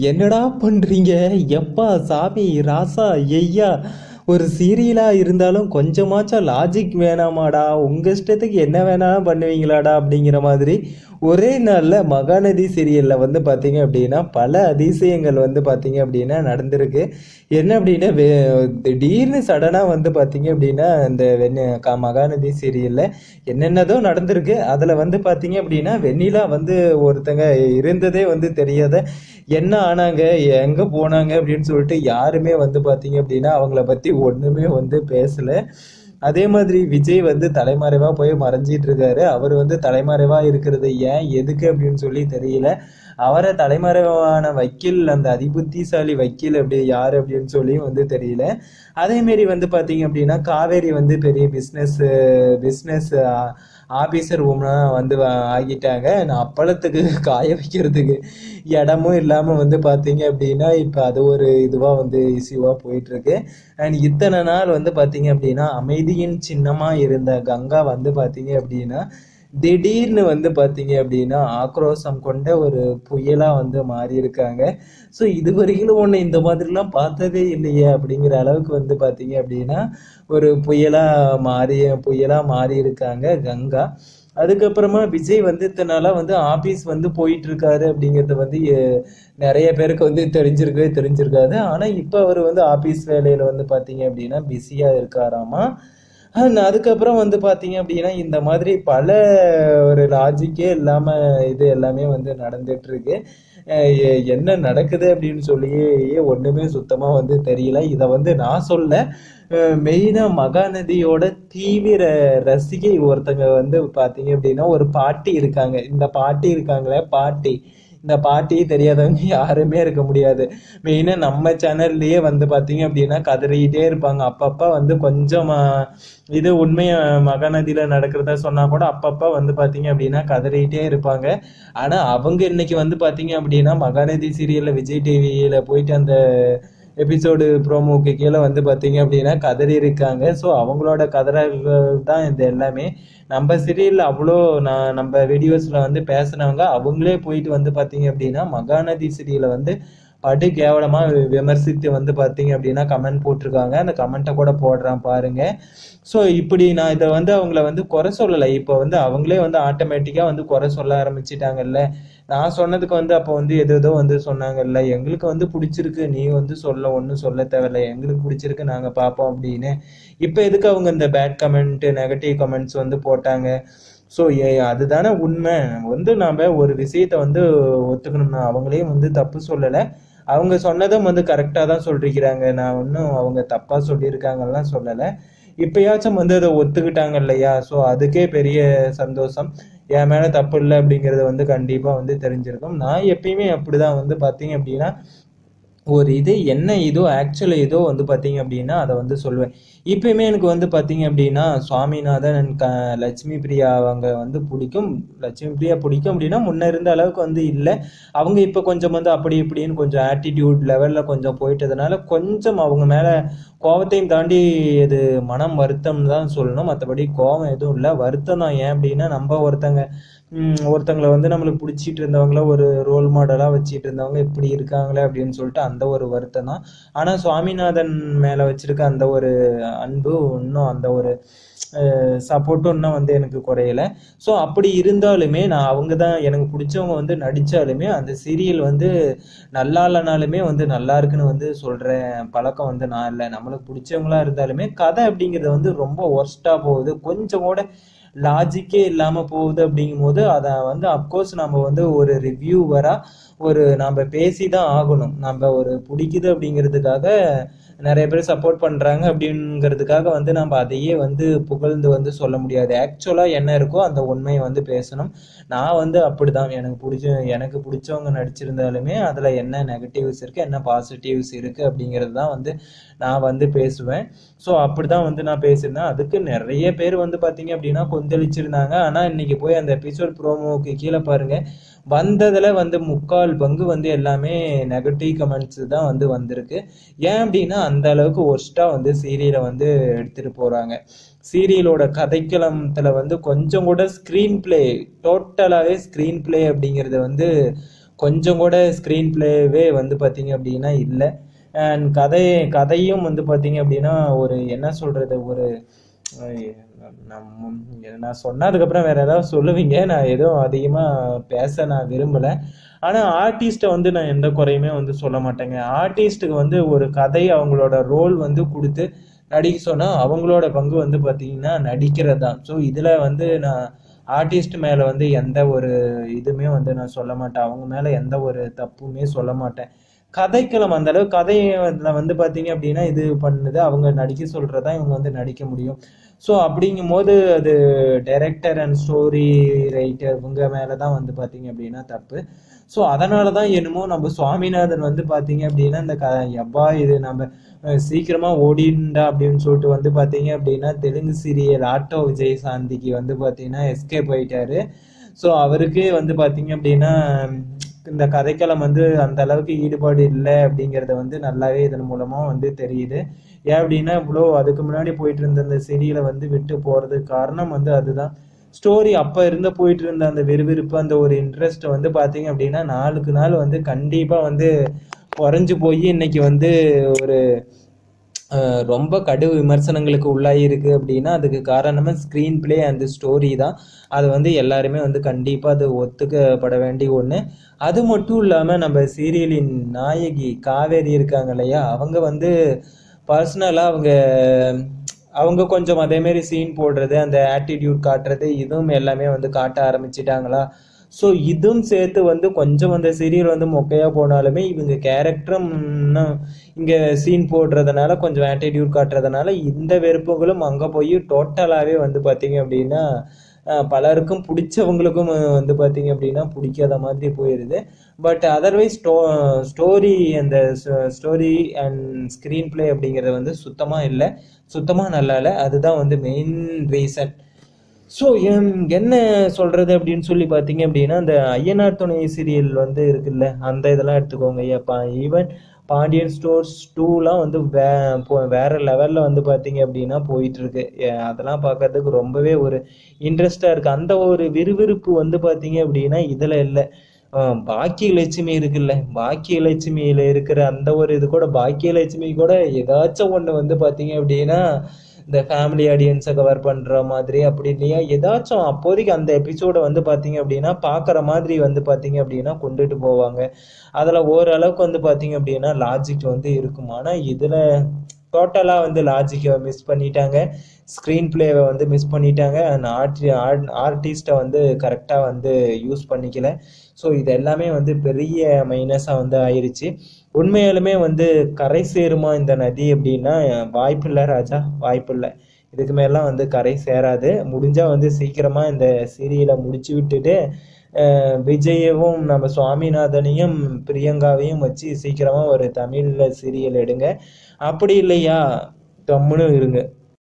என்னடா பண்றீங்க? எப்பா சாமி ராசா ஐயா, ஒரு சீரியலா இருந்தாலும் கொஞ்சமாச்சும் லாஜிக் வேணாமாடா? உங்க இஷ்டத்துக்கு என்ன வேணாலும் பண்ணுவீங்களாடா? அப்படிங்கிற மாதிரி ஒரே நாள்ல மகாநதி சீரியல்ல வந்து பாத்தீங்க அப்படின்னா பல அதிசயங்கள் வந்து பாத்தீங்க அப்படின்னா நடந்திருக்கு. என்ன அப்படின்னா திடீர்னு சடனா வந்து பாத்தீங்க அப்படின்னா இந்த மகாநதி சீரியல்ல என்னென்னதோ நடந்திருக்கு. அதுல வந்து பாத்தீங்க அப்படின்னா வெண்ணிலா வந்து ஒருத்தங்க இருந்ததே வந்து தெரியாத என்ன ஆனாங்க, எங்க போனாங்க அப்படின்னு சொல்லிட்டு யாருமே வந்து பாத்தீங்க அப்படின்னா அவங்கள பத்தி ஒண்ணுமே வந்து பேசல. அதே மாதிரி விஜய் வந்து தலைமறைவா போய் மறைஞ்சிட்டு இருக்காரு. அவர் வந்து தலைமறைவா இருக்கிறது ஏன் எதுக்கு அப்படின்னு சொல்லி தெரியல. அவரை தலைமறைவான வக்கீல், அந்த அதிபுத்திசாலி வக்கீல் அப்படி யாரு அப்படின்னு சொல்லி வந்து தெரியல. அதே மாரி வந்து பாத்தீங்க அப்படின்னா காவேரி வந்து பெரிய பிஸ்னஸ் பிஸ்னஸ் ஆபீசர் உமனா வந்து ஆகிட்டாங்க. நான் அப்பளத்துக்கு காய வைக்கிறதுக்கு இடமும் இல்லாம வந்து பாத்தீங்க அப்படின்னா இப்ப அது ஒரு இதுவா வந்து இஷ்யூவா போயிட்டு இருக்கு. அண்ட் இத்தனை நாள் வந்து பாத்தீங்க அப்படின்னா அமைதியின் சின்னமா இருந்த கங்கா வந்து பாத்தீங்க அப்படின்னா திடீர்னு வந்து பாத்தீங்க அப்படின்னா ஆக்ரோஷம் கொண்ட ஒரு புயலா வந்து மாறி இருக்காங்க. ஸோ இதுவரையிலும் ஒன்று இந்த மாதிரிலாம் பார்த்ததே இல்லையே அப்படிங்கிற அளவுக்கு வந்து பாத்தீங்க அப்படின்னா ஒரு புயலா மாறி இருக்காங்க கங்கா. அதுக்கப்புறமா விஜய் வந்து இத்தனை நாளா வந்து ஆபீஸ் வந்து போயிட்டு இருக்காரு அப்படிங்கிறது வந்து நிறைய பேருக்கு வந்து தெரிஞ்சிருக்காது. ஆனா இப்ப அவர் வந்து ஆபீஸ் வேலையில வந்து பாத்தீங்க அப்படின்னா பிஸியா இருக்காராமா. அதுக்கப்புறம் வந்து பாத்தீங்க அப்படின்னா இந்த மாதிரி பல ஒரு லாஜிக்கே இல்லாம இது எல்லாமே வந்து நடந்துட்டு இருக்கு. என்ன நடக்குது அப்படின்னு சொல்லி ஒண்ணுமே சுத்தமா வந்து தெரியல. இத வந்து நான் சொல்ல, மெயினா மகாநதியோட தீவிர ரசிகை ஒருத்தங்க வந்து பாத்தீங்க அப்படின்னா ஒரு பாட்டி இருக்காங்க. இந்த பாட்டி இருக்காங்களே பாட்டி, இந்த பாட்டி தெரியாதவங்க யாருமே இருக்க முடியாது. மெயினா நம்ம சேனல்லயே வந்து பாத்தீங்க அப்படின்னா கதறிட்டே இருப்பாங்க. அப்பப்ப வந்து கொஞ்சம் இது உண்மைய மகாநதியில நடக்கிறதா சொன்னா கூட அப்பப்ப வந்து பாத்தீங்க அப்படின்னா கதறிட்டே இருப்பாங்க. ஆனா அவங்க இன்னைக்கு வந்து பாத்தீங்க அப்படின்னா மகாநதி சீரியல்ல விஜய் டிவியில போயிட்டு அந்த எபிசோடு ப்ரோமோக்கு கீழே வந்து பாத்தீங்க அப்படின்னா கதறி இருக்காங்க. ஸோ அவங்களோட கதறல்கள் தான் இது எல்லாமே. நம்ம சீரியல்ல அவ்வளோ நம்ம வீடியோஸ்ல வந்து பேசுனவங்க அவங்களே போயிட்டு வந்து பாத்தீங்க அப்படின்னா மகாநதி சீரியலை வந்து படு கேவலமா விமர்சித்து வந்து பாத்தீங்க அப்படின்னா கமெண்ட் போட்டிருக்காங்க. அந்த கமெண்ட்டை கூட போடுறான் பாருங்க. ஸோ இப்படி நான் இதை வந்து அவங்கள வந்து குறை சொல்லலை. இப்போ வந்து அவங்களே வந்து ஆட்டோமேட்டிக்கா வந்து குறை சொல்ல ஆரம்பிச்சிட்டாங்கல்ல. நான் சொன்னதுக்கு வந்து அப்போ வந்து எதோ வந்து சொன்னாங்கல்ல, எங்களுக்கு வந்து பிடிச்சிருக்கு, நீ வந்து ஒன்றும் சொல்ல தேவையில்ல, எங்களுக்கு பிடிச்சிருக்கு, நாங்க பார்ப்போம் அப்படின்னு. இப்போ எதுக்கு அவங்க இந்த பேட் கமெண்ட் நெகட்டிவ் கமெண்ட்ஸ் வந்து போட்டாங்க? ஸோ அதுதானே உண்மை. வந்து நாம ஒரு விஷயத்த வந்து ஒத்துக்கணும்னா அவங்களையும் வந்து தப்பு சொல்லலை. அவங்க சொன்னதும் வந்து கரெக்டாக தான் சொல்லிருக்கிறாங்க. நான் ஒன்றும் அவங்க தப்பாக சொல்லியிருக்காங்கலாம் சொல்லலை. இப்பயாச்சும் வந்து அதை ஒத்துக்கிட்டாங்க இல்லையா? ஸோ அதுக்கே பெரிய சந்தோஷம். என் மேலே தப்பு இல்லை அப்படிங்கிறது வந்து கண்டிப்பாக வந்து தெரிஞ்சிருக்கும். நான் எப்பயுமே அப்படிதான் வந்து பார்த்தீங்க அப்படின்னா ஒரு இது என்ன இதோ ஆக்சுவலி இதோ வந்து பார்த்தீங்க அப்படின்னா அதை வந்து சொல்லுவேன். இப்பயுமே எனக்கு வந்து பார்த்தீங்க அப்படின்னா சுவாமிநாதன் லட்சுமி பிரியா அவங்க வந்து பிடிக்கும். லட்சுமி பிரியா பிடிக்கும் அப்படின்னா முன்ன இருந்த அளவுக்கு வந்து இல்லை. அவங்க இப்போ கொஞ்சம் வந்து அப்படி இப்படின்னு கொஞ்சம் ஆட்டிடியூட் லெவலில் கொஞ்சம் போயிட்டதுனால கொஞ்சம் அவங்க மேலே கோபத்தையும் தாண்டி இது மனம் வருத்தம்னு தான் சொல்லணும். மற்றபடி கோபம் எதுவும் இல்லை, வருத்தம் தான். ஏன் அப்படின்னா நம்ம ஒருத்தங்களை வந்து நம்மளுக்கு பிடிச்சிட்டு இருந்தவங்கள ஒரு ரோல் மாடலாக வச்சுட்டு இருந்தவங்க இப்படி இருக்காங்களே அப்படின்னு சொல்லிட்டு அந்த ஒரு வருத்தம் தான். ஆனால் சுவாமிநாதன் மேலே வச்சிருக்க அந்த ஒரு அன்பு இன்னும் அந்த ஒரு சப்போர்ட்டும் இன்னும் வந்து எனக்கு குறையலை. ஸோ அப்படி இருந்தாலுமே நான் அவங்க தான் எனக்கு பிடிச்சவங்க வந்து நடித்தாலுமே அந்த சீரியல் வந்து நல்லா இல்லைனாலுமே வந்து நல்லா இருக்குன்னு வந்து சொல்கிற பழக்கம் வந்து நான் இல்லை. நம்மளுக்கு பிடிச்சவங்களா இருந்தாலுமே கதை அப்படிங்கிறது வந்து ரொம்ப ஒர்ஸ்ட்டாக போகுது, கொஞ்சம் கூட லாஜிக்கே இல்லாமல் போகுது. அப்படிங்கும் போது அதை வந்து அப்கோர்ஸ் நம்ம வந்து ஒரு ரிவ்யூவரா நம்ம பேசி தான் ஆகணும். நம்ம ஒரு பிடிக்குது அப்படிங்கிறதுக்காக நிறைய பேர் சப்போர்ட் பண்ணுறாங்க அப்படிங்கிறதுக்காக வந்து நம்ம அதையே வந்து புகழ்ந்து வந்து சொல்ல முடியாது. ஆக்சுவலாக என்ன இருக்கோ அந்த உண்மையை வந்து பேசணும். நான் வந்து அப்படிதான், எனக்கு பிடிச்சவங்க நடிச்சிருந்தாலுமே அதில் என்ன நெகட்டிவ்ஸ் இருக்குது என்ன பாசிட்டிவ்ஸ் இருக்குது அப்படிங்கிறது தான் வந்து நான் வந்து பேசுவேன். ஸோ அப்படிதான் வந்து நான் பேசியிருந்தேன். அதுக்கு நிறைய பேர் வந்து பார்த்தீங்க அப்படின்னா கொந்தளிச்சிருந்தாங்க. ஆனால் இன்னைக்கு போய் அந்த எபிசோட் ப்ரோமோவுக்கு கீழே பாருங்க, வந்ததில் வந்து 3/4 வந்து எல்லாமே நெகட்டிவ் கமெண்ட்ஸ் தான் வந்து வந்திருக்கு. ஏன் அப்படின்னா அந்த அளவுக்கு ஒர்ஸ்ட்டாக வந்து சீரியலை வந்து எடுத்துகிட்டு போகிறாங்க. சீரியலோட கதைக்களத்தில் வந்து கொஞ்சம் கூட ஸ்க்ரீன் பிளே, டோட்டலாகவே ஸ்க்ரீன் பிளே அப்படிங்கிறது வந்து கொஞ்சம் கூட ஸ்க்ரீன் பிளேவே வந்து பார்த்தீங்க அப்படின்னா இல்லை. அண்ட் கதையும் வந்து பார்த்தீங்க அப்படின்னா ஒரு என்ன சொல்கிறது, ஒரு நான் சொன்னதுக்கப்புறம் வேற ஏதாவது சொல்லுவீங்க, நான் எதுவும் அதிகமாக பேச நான் விரும்பலை. ஆனால் ஆர்டிஸ்ட்டை வந்து நான் எந்த குறையுமே வந்து சொல்ல மாட்டேங்க. ஆர்டிஸ்ட்டுக்கு வந்து ஒரு கதை அவங்களோட ரோல் வந்து கொடுத்து நடிக்க சொன்னால் அவங்களோட பங்கு வந்து பார்த்தீங்கன்னா நடிக்கிறது தான். ஸோ இதில் வந்து நான் ஆர்டிஸ்ட் மேலே வந்து எந்த ஒரு இதுவுமே வந்து நான் சொல்ல மாட்டேன், அவங்க மேலே எந்த ஒரு தப்புமே சொல்ல மாட்டேன். கதைக்களம் அந்த அளவு கதையில வந்து பார்த்தீங்க அப்படின்னா இது பண்ணுது, அவங்க நடிக்க சொல்கிறதா இவங்க வந்து நடிக்க முடியும். ஸோ அப்படிங்கும் போது அது டைரக்டர் அண்ட் ஸ்டோரி ரைட்டர் இவங்க மேலே தான் வந்து பார்த்தீங்க அப்படின்னா தப்பு. ஸோ அதனால தான் என்னமோ நம்ம சுவாமிநாதன் வந்து பார்த்தீங்க அப்படின்னா இந்த எப்பா இது நம்ம சீக்கிரமாக ஓடிண்டா அப்படின்னு சொல்லிட்டு வந்து பார்த்தீங்க அப்படின்னா தெலுங்கு சீரியல் ஆட்டோ விஜய் சாந்திக்கு வந்து பார்த்தீங்கன்னா எஸ்கேப் ஆயிட்டாரு. ஸோ அவருக்கே வந்து பார்த்தீங்க அப்படின்னா இந்த கதைக்களம் வந்து அந்த அளவுக்கு ஈடுபாடு இல்லை அப்படிங்கிறத வந்து நல்லாவே இதன் மூலமா வந்து தெரியுது. ஏன் அப்படின்னா இவ்வளோ அதுக்கு முன்னாடி போயிட்டு இருந்த அந்த சீரியலை வந்து விட்டு போறதுக்கு காரணம் வந்து அதுதான். ஸ்டோரி அப்ப இருந்த போயிட்டு இருந்த அந்த விறுவிறுப்பு, அந்த ஒரு இன்ட்ரெஸ்ட் வந்து பாத்தீங்க அப்படின்னா நாளுக்கு நாள் வந்து கண்டிப்பா வந்து குறைஞ்சு போய் இன்னைக்கு வந்து ஒரு ரொம்ப கடு விமர்சனங்களுக்கு உள்ளாகி இருக்கு அப்படின்னா அதுக்கு காரணமே ஸ்க்ரீன் பிளே அந்த ஸ்டோரி தான். அது வந்து எல்லாருமே வந்து கண்டிப்பாக அது ஒத்துக்கப்பட வேண்டிய ஒன்று. அது மட்டும் இல்லாமல் நம்ம சீரியலின் நாயகி காவேரி இருக்காங்க இல்லையா, அவங்க வந்து பர்சனலாக அவங்க அவங்க கொஞ்சம் அதேமாரி சீன் போடுறது, அந்த ஆட்டிடியூட் காட்டுறது, இதுவும் எல்லாமே வந்து காட்ட ஆரம்பிச்சிட்டாங்களா. ஸோ இதுவும் சேர்த்து வந்து கொஞ்சம் அந்த சீரியல் வந்து மொக்கையாக போனாலுமே இவங்க கேரக்டரும் இங்கே சீன் போடுறதுனால கொஞ்சம் ஆட்டிடியூட் காட்டுறதுனால இந்த வெறுப்புகளும் அங்கே போய் டோட்டலாகவே வந்து பார்த்தீங்க அப்படின்னா பலருக்கும் பிடிச்சவங்களுக்கும் வந்து பார்த்தீங்க அப்படின்னா பிடிக்காத மாதிரி போயிடுது. பட் அதர்வைஸ் ஸ்டோரி அந்த ஸ்டோரி அண்ட் ஸ்க்ரீன் பிளே அப்படிங்கிறது வந்து சுத்தமாக இல்லை, சுத்தமாக நல்லா இல்லை. அதுதான் வந்து மெயின் ரீசன். ஸோ என்ன சொல்கிறது அப்படின்னு சொல்லி பார்த்தீங்க அப்படின்னா அந்த ஐயனார் துணை சீரியல் வந்து இருக்குல்ல, அந்த இதெல்லாம் எடுத்துக்கோங்க. ஈவன் பாண்டியன் ஸ்டோர்ஸ் 2லாம் வந்து வேற லெவலில் வந்து பார்த்தீங்க அப்படின்னா போயிட்டுருக்கு. அதெல்லாம் பார்க்கறதுக்கு ரொம்பவே ஒரு இன்ட்ரெஸ்டாக இருக்குது. அந்த ஒரு விறுவிறுப்பு வந்து பார்த்தீங்க அப்படின்னா இதில் இல்லை. பாக்கியலட்சுமி இருக்குல்ல, பாக்கியலட்சுமியில் இருக்கிற அந்த ஒரு இது கூட, பாக்கியலட்சுமி கூட ஏதாச்சும் ஒன்று வந்து பார்த்தீங்க அப்படின்னா இந்த ஃபேமிலி ஆடியன்ஸை கவர் பண்ணுற மாதிரி அப்படி இல்லையா ஏதாச்சும் அப்போதைக்கு அந்த எபிசோடை வந்து பார்த்தீங்க அப்படின்னா பார்க்குற மாதிரி வந்து பார்த்தீங்க அப்படின்னா கொண்டுட்டு போவாங்க. அதில் ஓரளவுக்கு வந்து பார்த்தீங்க அப்படின்னா லாஜிக் வந்து இருக்கும். ஆனால் இதில் டோட்டலாக வந்து லாஜிக்கை மிஸ் பண்ணிட்டாங்க, ஸ்க்ரீன் பிளேவை வந்து மிஸ் பண்ணிட்டாங்க, அண்ட் ஆர்டிஸ்ட்டை வந்து கரெக்டாக வந்து யூஸ் பண்ணிக்கல. ஸோ இது எல்லாமே வந்து பெரிய மைனஸாக வந்து ஆயிடுச்சு. உண்மையாலுமே வந்து கரை சேருமா இந்த நதி அப்படின்னா வாய்ப்பில்லை ராஜா, வாய்ப்பில்லை. இதுக்கு மேலாம் வந்து கரை சேராது. முடிஞ்சால் வந்து சீக்கிரமாக இந்த சீரியலை முடிச்சு விட்டுட்டு விஜயவும் நம்ம சுவாமிநாதனையும் பிரியங்காவையும் வச்சு சீக்கிரமாக ஒரு தமிழில் சீரியல் எடுங்க. அப்படி இல்லையா கம்முன்னு இருங்க.